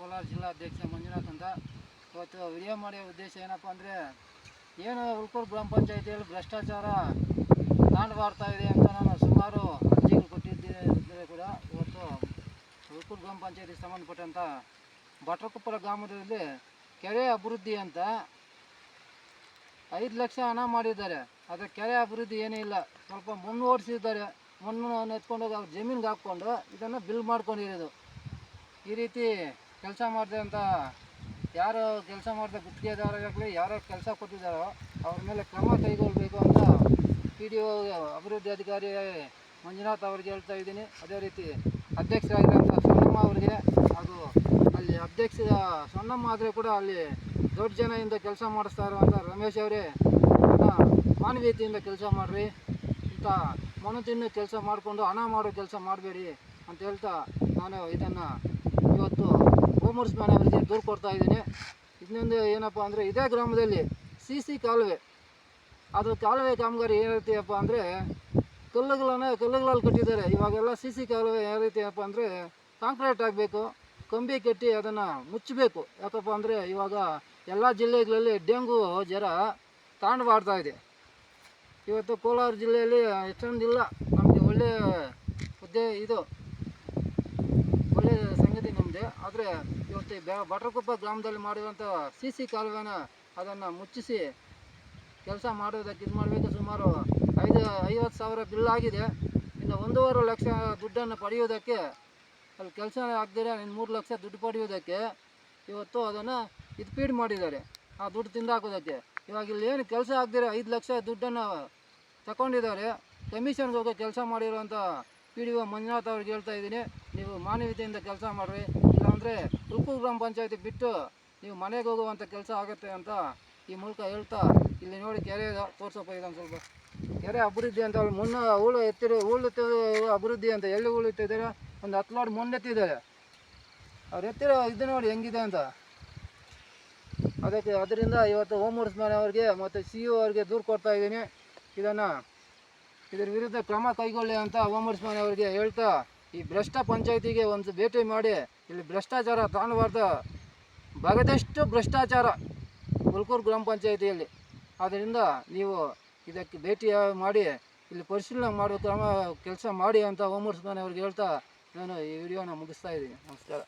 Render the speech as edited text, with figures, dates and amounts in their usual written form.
ಕೋಲಾರ ಜಿಲ್ಲಾಧ್ಯಕ್ಷ ಮಂಜುನಾಥ್ ಅಂತ. ಇವತ್ತು ವಿಡಿಯೋ ಮಾಡೋ ಉದ್ದೇಶ ಏನಪ್ಪ ಅಂದರೆ, ಏನು ಉಳ್ಕೂರು ಗ್ರಾಮ ಪಂಚಾಯಿತಿಯಲ್ಲಿ ಭ್ರಷ್ಟಾಚಾರ ತಾಂಡವಾಡ್ತಾ ಇದೆ ಅಂತ ನಾನು ಸುಮಾರು ಅರ್ಜಿಗಳು ಕೊಟ್ಟಿದ್ದರೆ ಕೂಡ ಇವತ್ತು ಉಳ್ಕೂರು ಗ್ರಾಮ ಪಂಚಾಯಿತಿಗೆ ಸಂಬಂಧಪಟ್ಟಂಥ ಭಟ್ರಕೊಪ್ಪರ ಗ್ರಾಮದಲ್ಲಿ ಕೆರೆ ಅಭಿವೃದ್ಧಿ ಅಂತ 5 ಲಕ್ಷ ಹಣ ಮಾಡಿದ್ದಾರೆ. ಆದರೆ ಕೆರೆ ಅಭಿವೃದ್ಧಿ ಏನೂ ಇಲ್ಲ. ಸ್ವಲ್ಪ ಮಣ್ಣು ಓಡಿಸಿದ್ದಾರೆ. ಮಣ್ಣನ್ನು ಎತ್ಕೊಂಡೋಗಿ ಅವ್ರ ಜಮೀನಿಗೆ ಹಾಕ್ಕೊಂಡು ಇದನ್ನು ಬಿಲ್ ಮಾಡ್ಕೊಂಡಿರೋದು. ಈ ರೀತಿ ಕೆಲಸ ಮಾಡಿದೆ ಅಂತ ಯಾರು ಕೆಲಸ ಮಾಡಿದ ಗುತ್ತಿಗೆದಾರರಾಗಲಿ ಯಾರು ಕೆಲಸ ಕೊಟ್ಟಿದ್ದಾರೋ ಅವ್ರ ಮೇಲೆ ಕ್ರಮ ಕೈಗೊಳ್ಳಬೇಕು ಅಂತ PDO ಅಭಿವೃದ್ಧಿ ಅಧಿಕಾರಿ ಮಂಜುನಾಥ್ ಅವ್ರಿಗೆ ಹೇಳ್ತಾ ಇದ್ದೀನಿ. ಅದೇ ರೀತಿ ಅಧ್ಯಕ್ಷರಾಗಿರೋಂಥ ಸೊನ್ನಮ್ಮ ಅವರಿಗೆ, ಹಾಗೂ ಅಲ್ಲಿ ಅಧ್ಯಕ್ಷ ಸೊನ್ನಮ್ಮ ಆದರೆ ಕೂಡ ಅಲ್ಲಿ ದೊಡ್ಡ ಜನದಿಂದ ಕೆಲಸ ಮಾಡಿಸ್ತಾ ಇರುವಂಥ ರಮೇಶ್ ಅವರೇ, ಮಾನವೀಯತೆಯಿಂದ ಕೆಲಸ ಮಾಡಿರಿ, ಇಂಥ ಮಣ್ಣು ತಿನ್ನು ಕೆಲಸ ಮಾಡಿಕೊಂಡು ಹಣ ಮಾಡೋ ಕೆಲಸ ಮಾಡಬೇಡಿ ಅಂತ ಹೇಳ್ತಾ ನಾನು ಇದನ್ನು ಇವತ್ತು ಓಮರ್ಸ್ಮ್ಯಾನ್ ಅವರಿಗೆ ದೂರು ಕೊಡ್ತಾ ಇದ್ದೀನಿ. ಇನ್ನೊಂದು ಏನಪ್ಪ ಅಂದರೆ, ಇದೇ ಗ್ರಾಮದಲ್ಲಿ CC ಕಾಲುವೆ, ಅದು ಕಾಲುವೆ ಕಾಮಗಾರಿ ಏನು ರೀತಿಯಪ್ಪ ಅಂದರೆ ಕಲ್ಲುಗಳಲ್ಲಿ ಕಟ್ಟಿದ್ದಾರೆ. ಇವಾಗೆಲ್ಲ CC ಕಾಲುವೆ ಯಾವ ರೀತಿಯಪ್ಪ ಅಂದರೆ ಕಾಂಕ್ರೀಟ್ ಆಗಬೇಕು, ಕಂಬಿ ಕಟ್ಟಿ ಅದನ್ನು ಮುಚ್ಚಬೇಕು. ಯಾಕಪ್ಪ ಅಂದರೆ ಇವಾಗ ಎಲ್ಲ ಜಿಲ್ಲೆಗಳಲ್ಲಿ ಡೆಂಗು ಜ್ವರ ತಾಂಡವಾಡ್ತಾ ಇದೆ. ಇವತ್ತು ಕೋಲಾರ ಜಿಲ್ಲೆಯಲ್ಲಿ ಎಷ್ಟೊಂದಿಲ್ಲ, ನಮಗೆ ಒಳ್ಳೆಯ ಒಳ್ಳೆಯ ಸಂಗತಿ ನಮ್ಮದೇ. ಆದರೆ ಇವತ್ತು ಭಟ್ರಕೊಪ್ಪ ಗ್ರಾಮದಲ್ಲಿ ಮಾಡಿರುವಂಥ CC ಕಾಲುವೆನ ಅದನ್ನು ಮುಚ್ಚಿಸಿ ಕೆಲಸ ಮಾಡೋದಕ್ಕೆ ಇದು ಮಾಡಬೇಕು. ಸುಮಾರು 50,000 ಬಿಲ್ ಆಗಿದೆ. ಇನ್ನು 1.5 ಲಕ್ಷ ದುಡ್ಡನ್ನು ಪಡೆಯೋದಕ್ಕೆ, ಅಲ್ಲಿ ಕೆಲಸ ಆಗದಿರ 3 ಲಕ್ಷ ದುಡ್ಡು ಪಡೆಯೋದಕ್ಕೆ ಇವತ್ತು ಅದನ್ನು ಫೀಡ್ ಮಾಡಿದ್ದಾರೆ, ಆ ದುಡ್ಡು ತಿಂದಾಕೋದಕ್ಕೆ. ಇವಾಗ ಇಲ್ಲಿ ಏನು ಕೆಲಸ ಆಗದಿರ 5 ಲಕ್ಷ ದುಡ್ಡನ್ನು ತಗೊಂಡಿದ್ದಾರೆ. ಕಮಿಷನ್ಗೆ ಹೋಗೋ ಕೆಲಸ ಮಾಡಿರುವಂಥ PDO ಮಂಜುನಾಥ್ ಅವ್ರಿಗೆ ಹೇಳ್ತಾ ಇದ್ದೀನಿ, ನೀವು ಮಾನವೀಯತೆಯಿಂದ ಕೆಲಸ ಮಾಡಿರಿ, ಇಲ್ಲಾಂದರೆ ಉಳ್ಕೂರು ಗ್ರಾಮ ಪಂಚಾಯತಿ ಬಿಟ್ಟು ನೀವು ಮನೆಗೆ ಹೋಗುವಂಥ ಕೆಲಸ ಆಗುತ್ತೆ ಅಂತ ಈ ಮೂಲಕ ಹೇಳ್ತಾ, ಇಲ್ಲಿ ನೋಡಿ ಕೆರೆ ತೋರ್ಸಪ್ಪ, ಇದೊಂದು ಸ್ವಲ್ಪ ಕೆರೆ ಅಭಿವೃದ್ಧಿ ಅಂತ ಅವ್ರು ಮುನ್ನ ಹೂಳು ಅಭಿವೃದ್ಧಿ ಅಂತ ಎಲ್ಲಿ ಹೂಳು ಇಟ್ಟಿದ್ದಾರೆ, ಒಂದು 10 ಲೋಡ್ ಮಣ್ಣು ಎತ್ತಿದ್ದಾರೆ. ಅವ್ರು ಎತ್ತಿರೋ ಇದು ನೋಡಿ ಹೆಂಗಿದೆ ಅಂತ. ಅದರಿಂದ ಇವತ್ತು ಓಮರ್ಸ್ಮ್ಯಾನ್ ಅವ್ರಿಗೆ ಮತ್ತು CO ಅವ್ರಿಗೆ ದೂರು ಕೊಡ್ತಾ ಇದ್ದೀನಿ. ಇದರ ವಿರುದ್ಧ ಕ್ರಮ ಕೈಗೊಳ್ಳಿ ಅಂತ ಓಮರ್ಸ್ಮ್ಯಾನ್ ಅವರಿಗೆ ಹೇಳ್ತಾ, ಈ ಭ್ರಷ್ಟ ಪಂಚಾಯಿತಿಗೆ ಒಂದು ಭೇಟಿ ಮಾಡಿ, ಇಲ್ಲಿ ಭ್ರಷ್ಟಾಚಾರ ತಾಂಡವಾಡ್ದ ಬಗದಷ್ಟು ಭ್ರಷ್ಟಾಚಾರ ಉಳ್ಕೂರು ಗ್ರಾಮ ಪಂಚಾಯಿತಿಯಲ್ಲಿ. ಆದ್ದರಿಂದ ನೀವು ಇದಕ್ಕೆ ಭೇಟಿ ಮಾಡಿ ಇಲ್ಲಿ ಪರಿಶೀಲನೆ ಮಾಡೋ ಕೆಲಸ ಮಾಡಿ ಅಂತ ಓಮರ್ಸ್ಮ್ಯಾನ್ ಅವ್ರಿಗೆ ಹೇಳ್ತಾ ನಾನು ಈ ವಿಡಿಯೋನ ಮುಗಿಸ್ತಾ ಇದ್ದೀನಿ. ನಮಸ್ಕಾರ.